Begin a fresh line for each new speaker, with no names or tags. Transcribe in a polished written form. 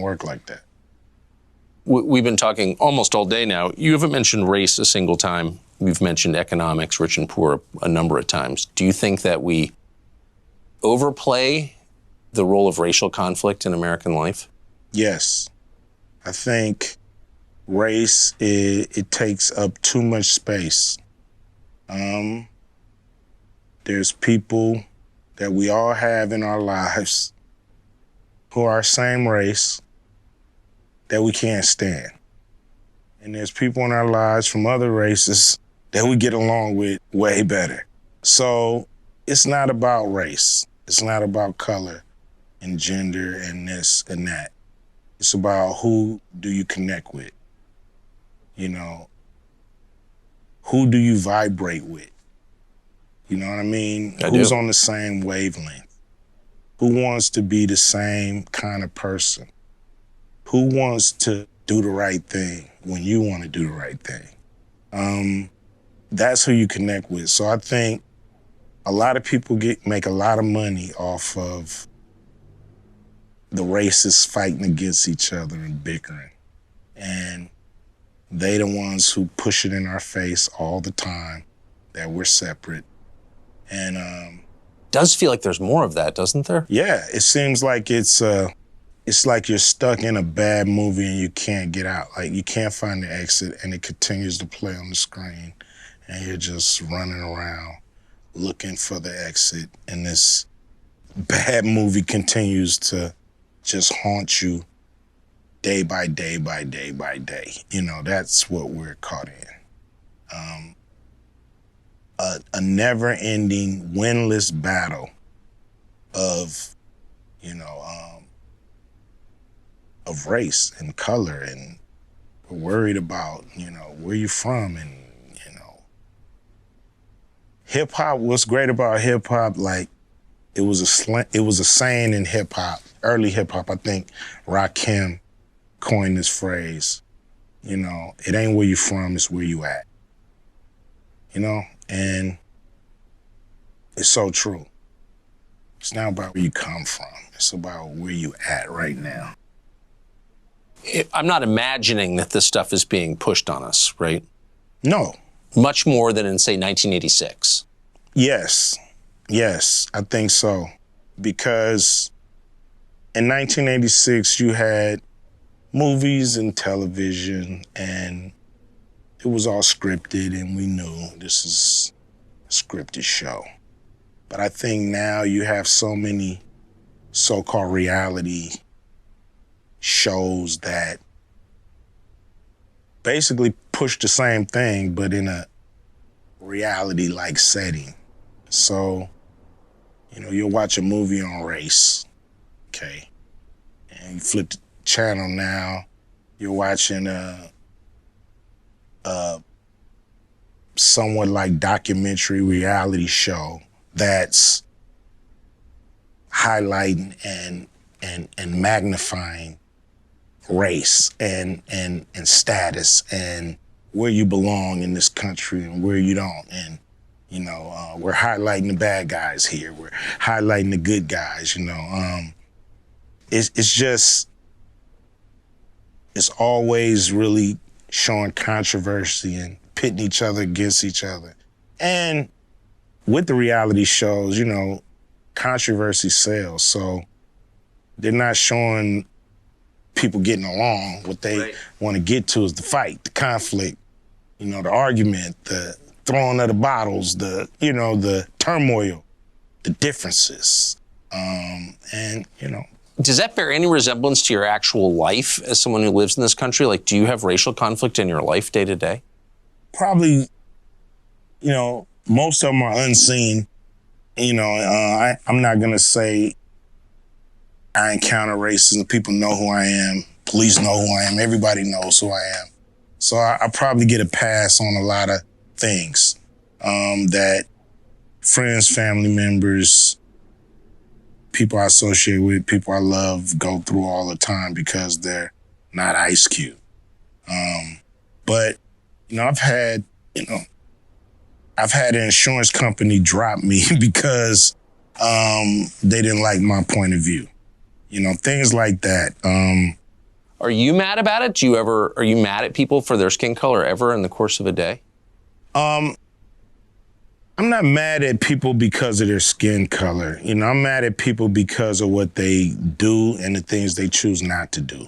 work like that.
We've been talking almost all day now. You haven't mentioned race a single time. We've mentioned economics, rich and poor, a number of times. Do you think that we overplay the role of racial conflict in American life?
Yes. I think race, it takes up too much space. There's people that we all have in our lives who are same race that we can't stand. And there's people in our lives from other races that we get along with way better. So it's not about race. It's not about color and gender and this and that. It's about who do you connect with? You know, who do you vibrate with? You know what I mean? Who's on the same wavelength? Who wants to be the same kind of person? Who wants to do the right thing when you want to do the right thing? That's who you connect with. So I think a lot of people make a lot of money off of the racists fighting against each other and bickering. And they the ones who push it in our face all the time that we're separate. And
does feel like there's more of that, doesn't there?
Yeah, it seems like it's like you're stuck in a bad movie and you can't get out. Like you can't find the exit and it continues to play on the screen and you're just running around looking for the exit, and this bad movie continues to just haunt you day by day by day by day. You know, that's what we're caught in. A never-ending, winless battle of, of race and color, and we're worried about, where you from, and, hip-hop, what's great about hip-hop, like, it was a saying in hip-hop, early hip-hop, I think Rakim coined this phrase, it ain't where you from, it's where you at, and it's so true. It's not about where you come from, it's about where you at right now.
I'm not imagining that this stuff is being pushed on us, right?
No.
Much more than in, say, 1986.
Yes, I think so. Because in 1986, you had movies and television, and it was all scripted, and we knew this is a scripted show. But I think now you have so many so-called reality shows that basically push the same thing, but in a reality-like setting. So, you'll watch a movie on race, okay? And you flip the channel now, you're watching a somewhat like documentary reality show that's highlighting and magnifying race and status and where you belong in this country and where you don't. And, we're highlighting the bad guys here. We're highlighting the good guys, it's always really showing controversy and pitting each other against each other. And with the reality shows, controversy sells. So they're not showing people getting along. What they want to get to is the fight, the conflict, the argument, the throwing of the bottles, the turmoil, the differences.
Does that bear any resemblance to your actual life as someone who lives in this country? Like, do you have racial conflict in your life day to day?
Probably, most of them are unseen. I'm not going to say I encounter racism. People know who I am. Police know who I am. Everybody knows who I am. So I probably get a pass on a lot of things that friends, family members, people I associate with, people I love go through all the time because they're not Ice Cube. But, I've had an insurance company drop me because they didn't like my point of view. Things like that.
Are you mad about it? Are you mad at people for their skin color ever in the course of a day?
I'm not mad at people because of their skin color. I'm mad at people because of what they do and the things they choose not to do.